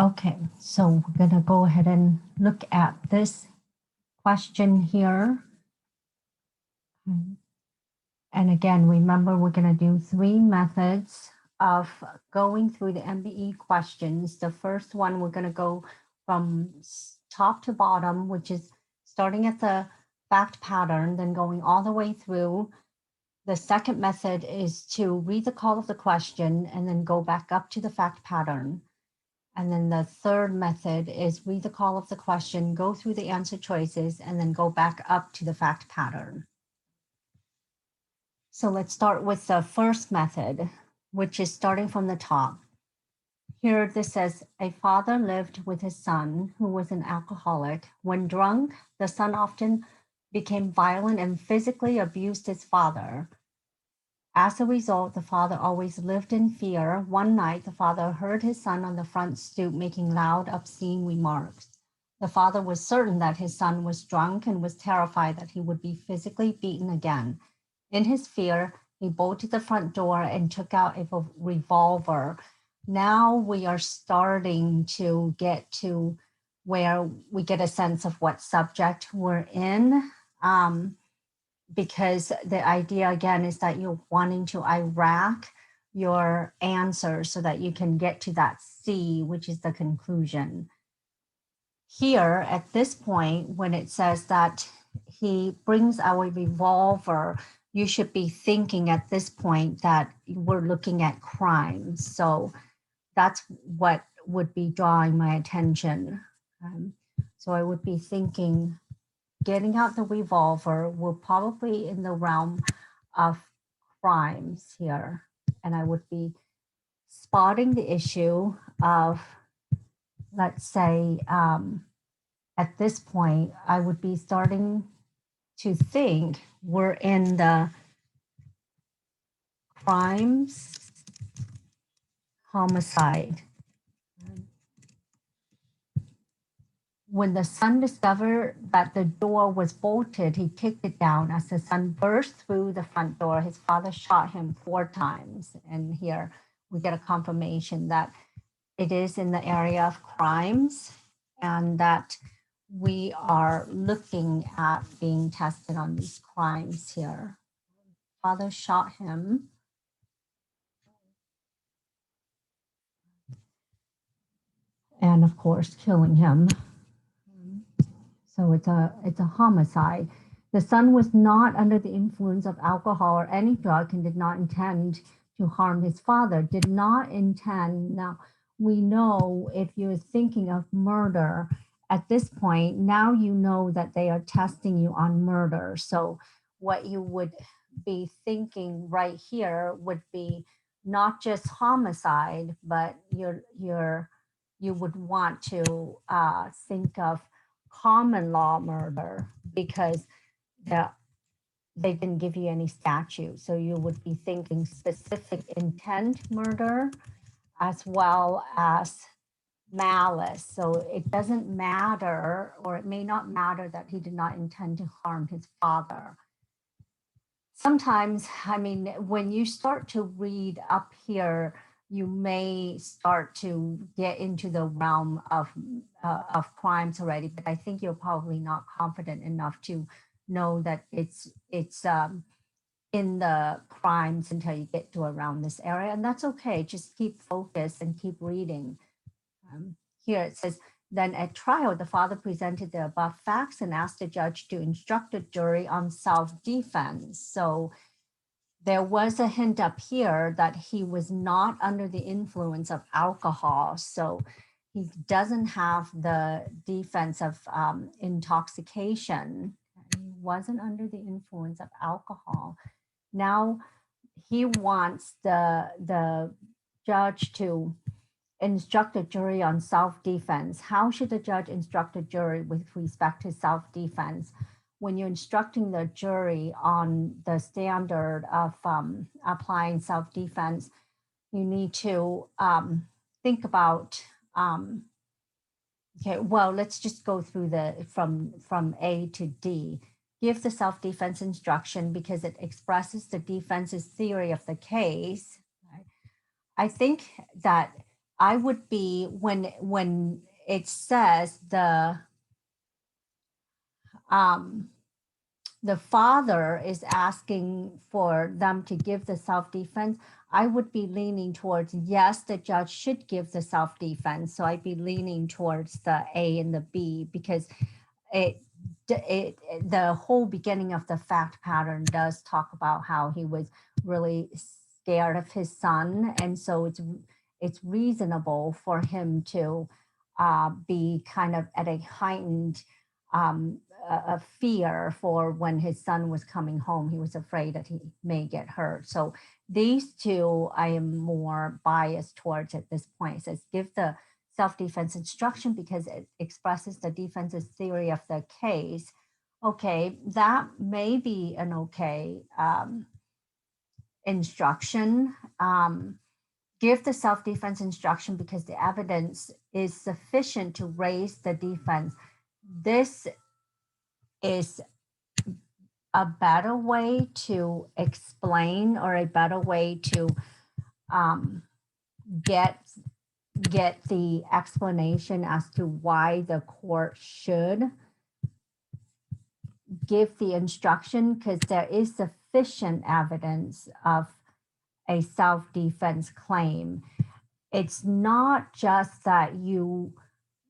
Okay, so we're going to go ahead and look at this question here. And again, remember, we're going to do 3 methods of going through the MBE questions. The first one, we're going to go from top to bottom, which is starting at the fact pattern, then going all the way through. The second method is to read the call of the question and then go back up to the fact pattern. And then the third method is read the call of the question, go through the answer choices, and then go back up to the fact pattern. So let's start with the first method, which is starting from the top. Here this says, a father lived with his son who was an alcoholic. When drunk, the son often became violent and physically abused his father. As a result, the father always lived in fear. One night, the father heard his son on the front stoop making loud, obscene remarks. The father was certain that his son was drunk and was terrified that he would be physically beaten again. In his fear, he bolted the front door and took out a revolver. Now we are starting to get to where we get a sense of what subject we're in. Because the idea again is that you're wanting to Iraq your answer so that you can get to that C, which is the conclusion. Here at this point, when it says that he brings our revolver, you should be thinking at this point that we're looking at crimes. So that's what would be drawing my attention. So I would be thinking, getting out the revolver will probably in the realm of crimes here. And I would be spotting the issue of, let's say, at this point, I would be starting to think we're in the crimes, homicide. When the son discovered that the door was bolted, he kicked it down. As the son burst through the front door, his father shot him 4 times. And here we get a confirmation that it is in the area of crimes and that we are looking at being tested on these crimes here. Father shot him. And of course, killing him. So it's a homicide. The son was not under the influence of alcohol or any drug and did not intend to harm his father, did not intend. Now, we know if you're thinking of murder at this point, now you know that they are testing you on murder. So what you would be thinking right here would be not just homicide, but you would want to think of common law murder because they didn't give you any statute. So you would be thinking specific intent murder as well as malice. So it doesn't matter, or it may not matter that he did not intend to harm his father. Sometimes, I mean, when you start to read up here, you may start to get into the realm of crimes already, but I think you're probably not confident enough to know that it's in the crimes until you get to around this area, and that's okay. Just keep focused and keep reading. Here it says, then at trial, the father presented the above facts and asked the judge to instruct the jury on self-defense. So there was a hint up here that he was not under the influence of alcohol. So he doesn't have the defense of intoxication. He wasn't under the influence of alcohol. Now he wants the judge to instruct the jury on self-defense. How should the judge instruct the jury with respect to self-defense? When you're instructing the jury on the standard of applying self-defense, you need to think about, okay, well, let's just go through from A to D. Give the self-defense instruction because it expresses the defense's theory of the case. Right? I think that I would be when it says um, the father is asking for them to give the self-defense, I would be leaning towards yes, the judge should give the self-defense. So I'd be leaning towards the A and the B because it, the whole beginning of the fact pattern does talk about how he was really scared of his son, and so it's reasonable for him to be kind of at a heightened a fear for when his son was coming home. He was afraid that he may get hurt. So these two, I am more biased towards at this point. It says give the self-defense instruction because it expresses the defense's theory of the case. Okay, that may be an okay instruction. Give the self-defense instruction because the evidence is sufficient to raise the defense. This is a better way to explain or a better way to um, get the explanation as to why the court should give the instruction, because there is sufficient evidence of a self-defense claim. It's not just that you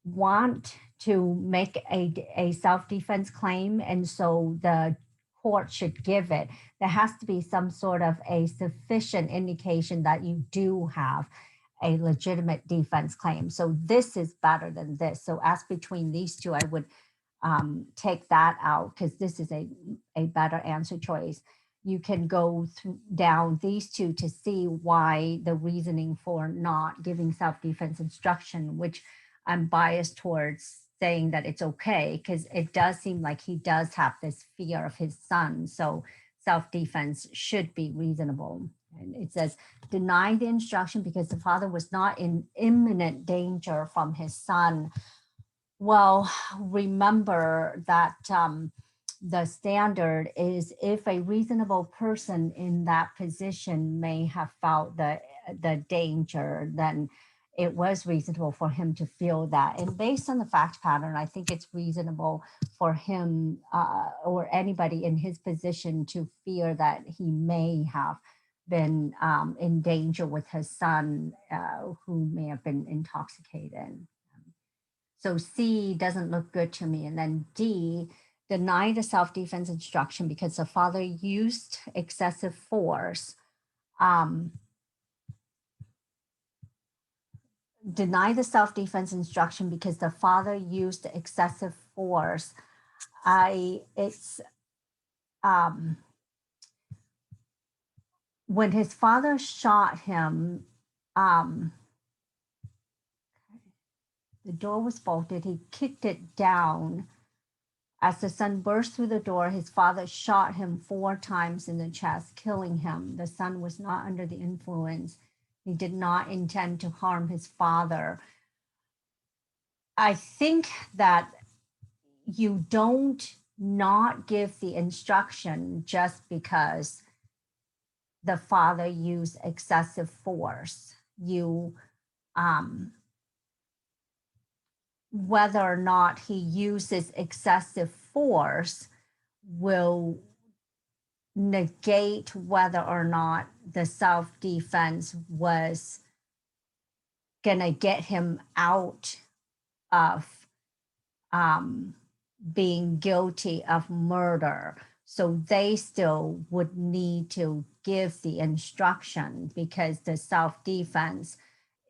want to make a self-defense claim and so the court should give it. There has to be some sort of a sufficient indication that you do have a legitimate defense claim. So this is better than this. So as between these two, I would take that out because this is a better answer choice. You can go down these two to see why the reasoning for not giving self-defense instruction, which I'm biased towards saying that it's okay because it does seem like he does have this fear of his son. So self-defense should be reasonable. And it says, deny the instruction because the father was not in imminent danger from his son. Well, remember that the standard is if a reasonable person in that position may have felt the danger, then it was reasonable for him to feel that. And based on the fact pattern, I think it's reasonable for him or anybody in his position to fear that he may have been in danger with his son who may have been intoxicated. So C doesn't look good to me. And then D, deny the self-defense instruction because the father used excessive force. Deny the self-defense instruction because the father used excessive force. When his father shot him, the door was bolted. He kicked it down. As the son burst through the door, his father shot him 4 times in the chest, killing him. The son was not under the influence. He did not intend to harm his father. I think that you don't not give the instruction just because the father used excessive force. You whether or not he uses excessive force will negate whether or not the self-defense was gonna get him out of being guilty of murder. So they still would need to give the instruction because the self-defense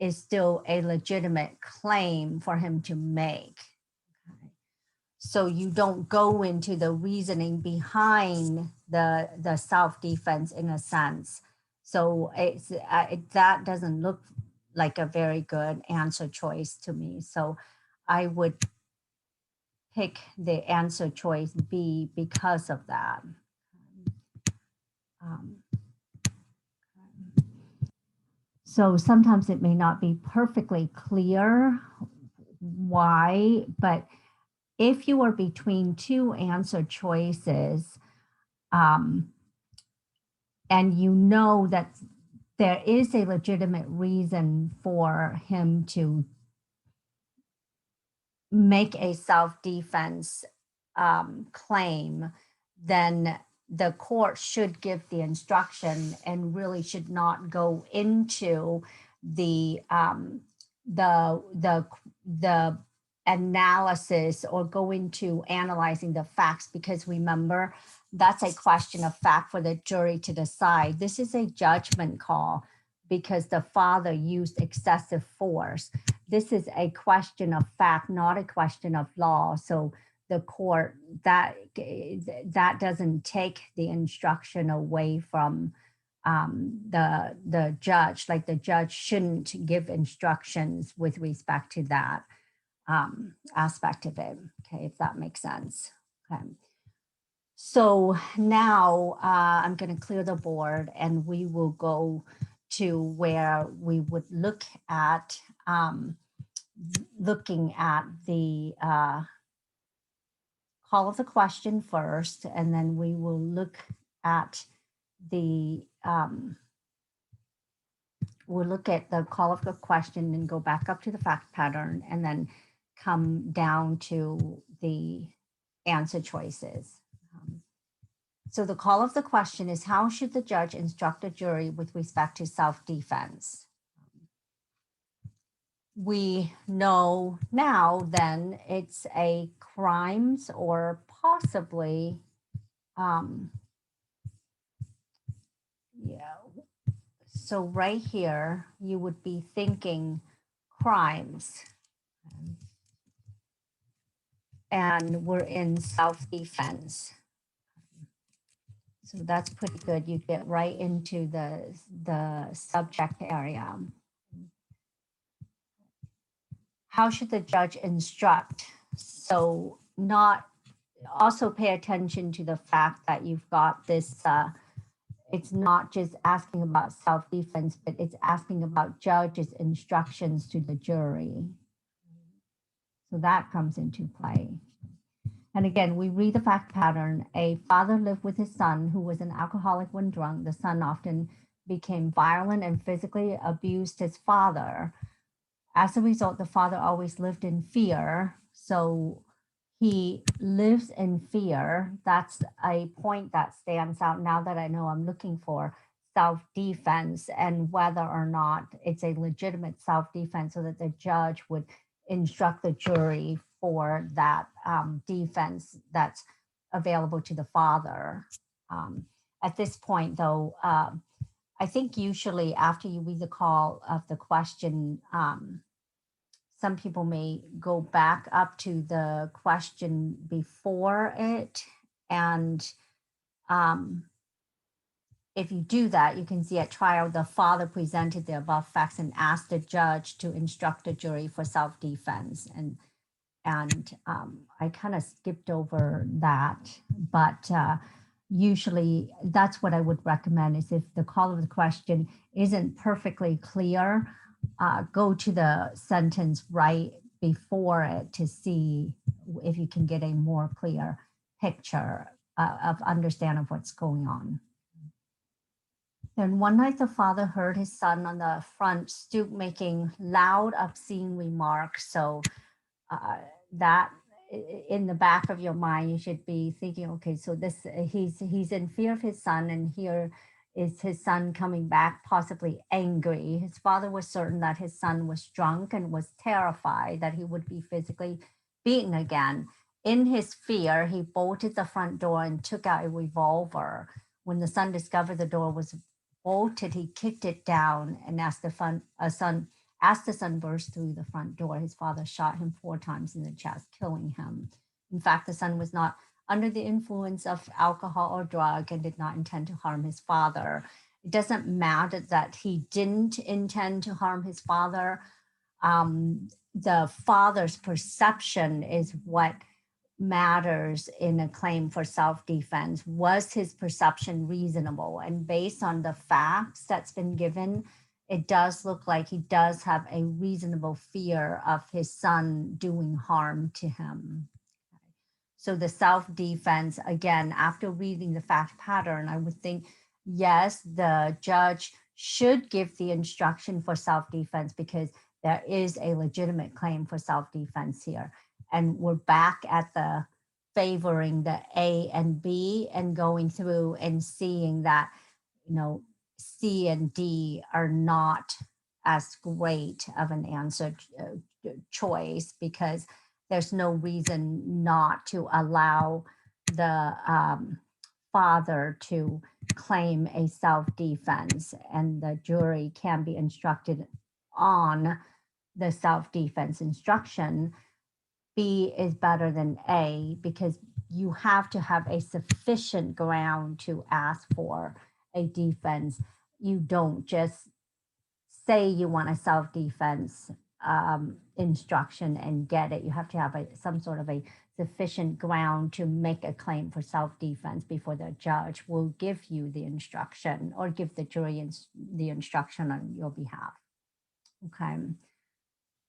is still a legitimate claim for him to make. Okay. So you don't go into the reasoning behind the self-defense in a sense. So that doesn't look like a very good answer choice to me. So I would pick the answer choice B because of that. So sometimes it may not be perfectly clear why, but if you are between 2 answer choices and you know that there is a legitimate reason for him to make a self-defense claim, then the court should give the instruction and really should not go into the the analysis or go into analyzing the facts, because remember, that's a question of fact for the jury to decide. This is a judgment call because the father used excessive force. This is a question of fact, not a question of law. So the court, that doesn't take the instruction away from the judge. Like, the judge shouldn't give instructions with respect to that aspect of it. Okay, if that makes sense. Okay. So now I'm going to clear the board and we will go to where we would look at looking at the call of the question first, and then we will look at the we'll look at the call of the question and go back up to the fact pattern and then come down to the answer choices. So the call of the question is, how should the judge instruct a jury with respect to self-defense? We know now then it's a crimes or possibly, yeah. So right here, you would be thinking crimes. And we're in self-defense. So that's pretty good. You get right into the subject area. How should the judge instruct? So also pay attention to the fact that you've got this, it's not just asking about self-defense, but it's asking about judge's instructions to the jury. So that comes into play. And again, we read the fact pattern. A father lived with his son who was an alcoholic when drunk. The son often became violent and physically abused his father. As a result, the father always lived in fear. So he lives in fear. That's a point that stands out now that I know I'm looking for self-defense and whether or not it's a legitimate self-defense, so that the judge would instruct the jury for that defense that's available to the father. At this point, though, I think usually after you read the call of the question, some people may go back up to the question before it. And if you do that, you can see at trial, the father presented the above facts and asked the judge to instruct the jury for self-defense. And I kind of skipped over that, but usually that's what I would recommend, is if the call of the question isn't perfectly clear, go to the sentence right before it to see if you can get a more clear picture of understanding of what's going on. Then one night the father heard his son on the front stoop making loud, obscene remarks. So that in the back of your mind, you should be thinking, okay, so this he's in fear of his son, and here is his son coming back possibly angry. His father was certain that his son was drunk and was terrified that he would be physically beaten again. In his fear, he bolted the front door and took out a revolver. When the son discovered the door was bolted, he kicked it down and asked the son burst through the front door. His father shot him 4 times in the chest, killing him. In fact, the son was not under the influence of alcohol or drug and did not intend to harm his father. It doesn't matter that he didn't intend to harm his father. The father's perception is what matters in a claim for self-defense. Was his perception reasonable? And based on the facts that's been given, it does look like he does have a reasonable fear of his son doing harm to him. So the self-defense, again, after reading the fact pattern, I would think, yes, the judge should give the instruction for self-defense because there is a legitimate claim for self-defense here. And we're back at the favoring the A and B and going through and seeing that, you know, C and D are not as great of an answer choice because there's no reason not to allow the father to claim a self-defense, and the jury can be instructed on the self-defense instruction. B is better than A because you have to have a sufficient ground to ask for a defense. You don't just say you want a self-defense instruction and get it. You have to have some sort of a sufficient ground to make a claim for self-defense before the judge will give you the instruction or give the jury the instruction on your behalf. Okay.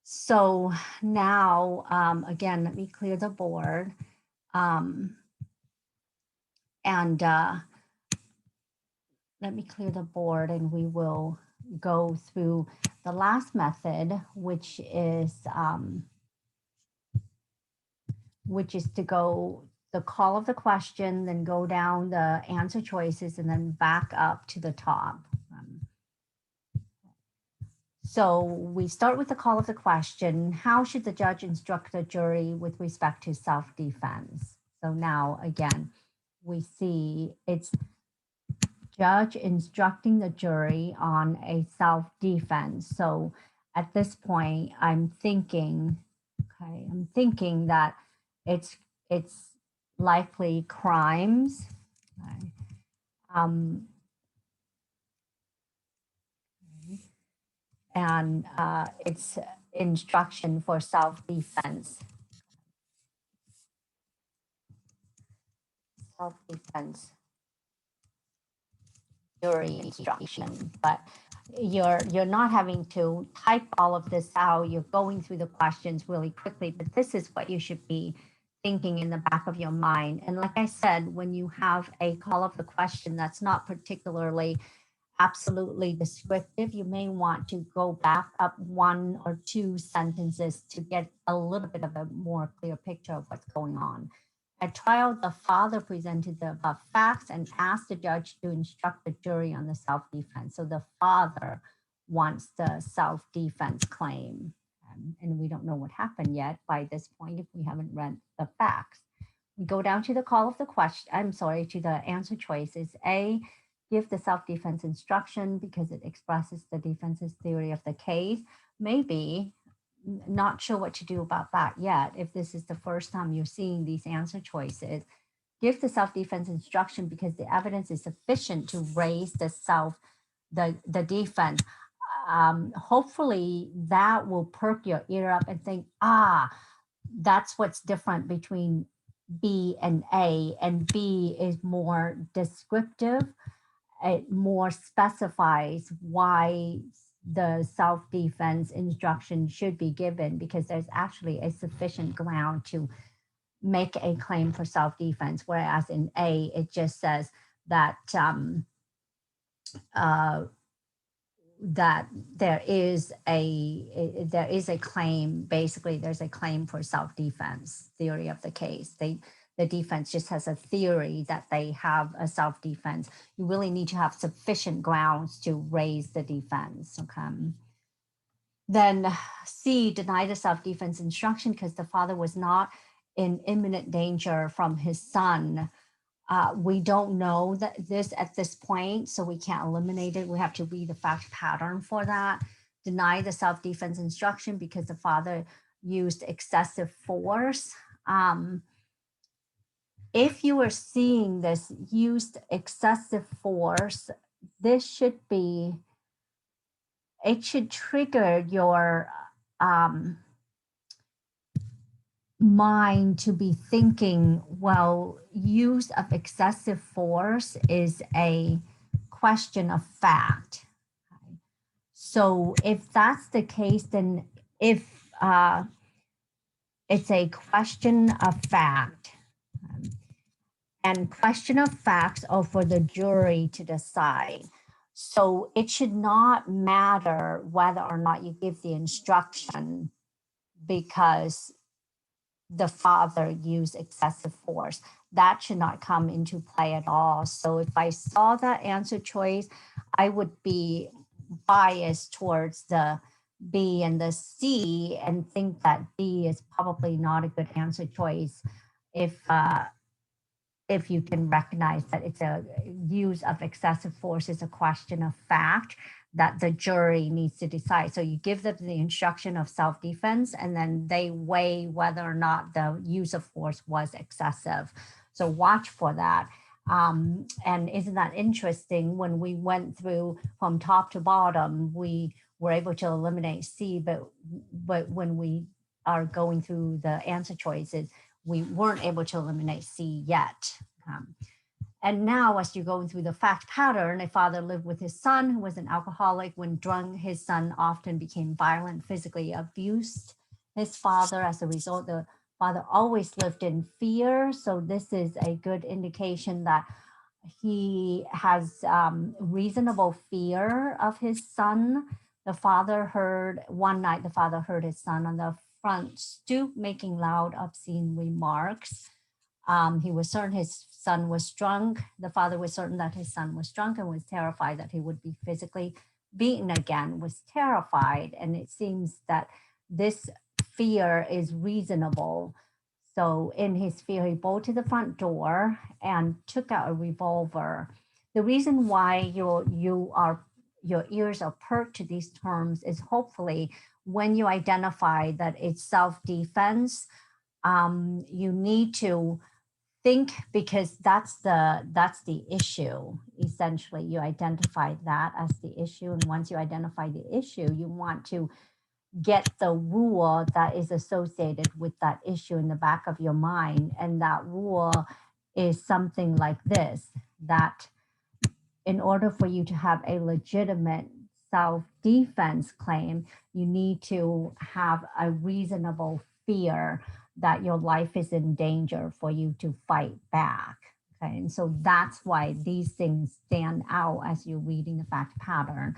So now, again, let me clear the board. Let me clear the board and we will go through the last method, which is to go the call of the question, then go down the answer choices, and then back up to the top. So we start with the call of the question. How should the judge instruct the jury with respect to self-defense? So now, again, we see it's judge instructing the jury on a self-defense. So at this point, I'm thinking that it's likely crimes. Okay. And it's instruction for self-defense. Self-defense jury instruction, but you're not having to type all of this out. You're going through the questions really quickly, but this is what you should be thinking in the back of your mind. And like I said, when you have a call of the question that's not particularly absolutely descriptive, you may want to go back up one or two sentences to get a little bit of a more clear picture of what's going on. At trial, the father presented the above facts and asked the judge to instruct the jury on the self-defense. So the father wants the self-defense claim. And we don't know what happened yet by this point if we haven't read the facts. We go down to the call of the question, to the answer choices. A, give the self-defense instruction because it expresses the defense's theory of the case. Maybe, not sure what to do about that yet. If this is the first time you're seeing these answer choices, give the self-defense instruction because the evidence is sufficient to raise the defense. Hopefully that will perk your ear up and think, that's what's different between B and A, and B is more descriptive. It more specifies why the self-defense instruction should be given because there's actually a sufficient ground to make a claim for self-defense, whereas in A, it just says that that there is a claim. Basically, there's a claim for self-defense theory of the case. The defense just has a theory that they have a self-defense. You really need to have sufficient grounds to raise the defense. Okay. Then C, deny the self-defense instruction because the father was not in imminent danger from his son. We don't know that this at this point, so we can't eliminate it. We have to read the fact pattern for that. Deny the self-defense instruction because the father used excessive force. If you are seeing this used excessive force, it should trigger your mind to be thinking, well, use of excessive force is a question of fact. Okay. So if that's the case, then if it's a question of fact, and question of facts are for the jury to decide. So it should not matter whether or not you give the instruction because the father used excessive force. That should not come into play at all. So if I saw that answer choice, I would be biased towards the B and the C and think that D is probably not a good answer choice if you can recognize that it's a use of excessive force is a question of fact that the jury needs to decide. So you give them the instruction of self-defense and then they weigh whether or not the use of force was excessive. So watch for that. And isn't that interesting? When we went through from top to bottom, we were able to eliminate C, but when we are going through the answer choices, we weren't able to eliminate C yet. And now, as you're going through the fact pattern, a father lived with his son who was an alcoholic. When drunk, his son often became violent, physically abused his father. As a result, the father always lived in fear. So this is a good indication that he has reasonable fear of his son. The father heard one night, the father heard his son on the front stoop making loud, obscene remarks. He was certain his son was drunk. The father was certain that his son was drunk and was terrified that he would be physically beaten again, was terrified. And it seems that this fear is reasonable. So in his fear, he bolted the front door and took out a revolver. The reason why your ears are perked to these terms is hopefully when you identify that it's self-defense, you need to think, because that's the issue. Essentially, you identify that as the issue, and once you identify the issue, you want to get the rule that is associated with that issue in the back of your mind. And that rule is something like this: that in order for you to have a legitimate self-defense claim, you need to have a reasonable fear that your life is in danger for you to fight back. Okay, and so that's why these things stand out as you're reading the fact pattern.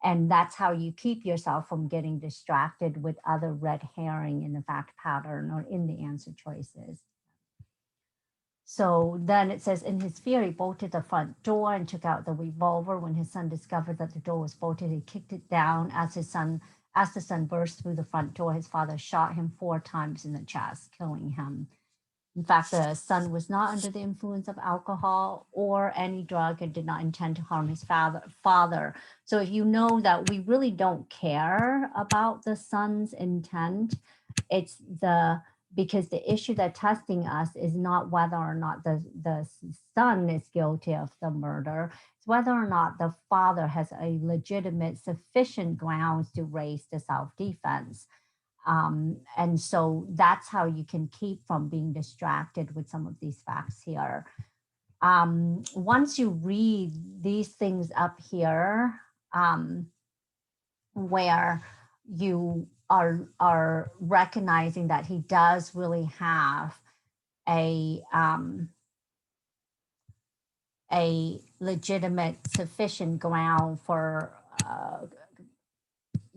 And that's how you keep yourself from getting distracted with other red herring in the fact pattern or in the answer choices. So then it says, in his fear, he bolted the front door and took out the revolver. When his son discovered that the door was bolted, he kicked it down. As the son burst through the front door, his father shot him 4 times in the chest, killing him. In fact, the son was not under the influence of alcohol or any drug and did not intend to harm his father. So if you know that we really don't care about the son's intent, it's because the issue they're testing us is not whether or not the son is guilty of the murder. It's whether or not the father has a legitimate, sufficient grounds to raise the self-defense. And so that's how you can keep from being distracted with some of these facts here. Once you read these things up here, where you are recognizing that he does really have a legitimate, sufficient ground for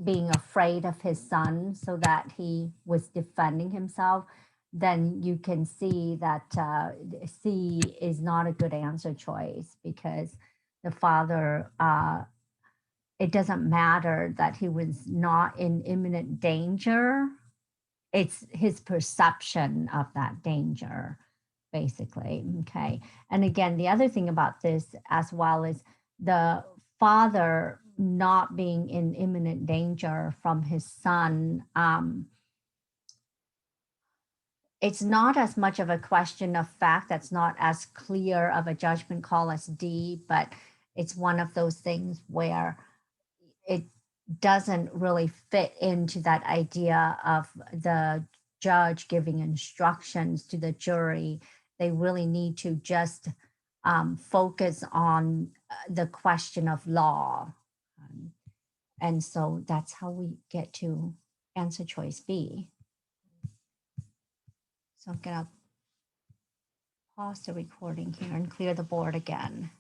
being afraid of his son so that he was defending himself, then you can see that C is not a good answer choice, because the father, it doesn't matter that he was not in imminent danger. It's his perception of that danger, basically. Okay. And again, the other thing about this as well is the father not being in imminent danger from his son. It's not as much of a question of fact. That's not as clear of a judgment call as D, but it's one of those things where it doesn't really fit into that idea of the judge giving instructions to the jury. They really need to just focus on the question of law. And so that's how we get to answer choice B. So I'm going to pause the recording here and clear the board again.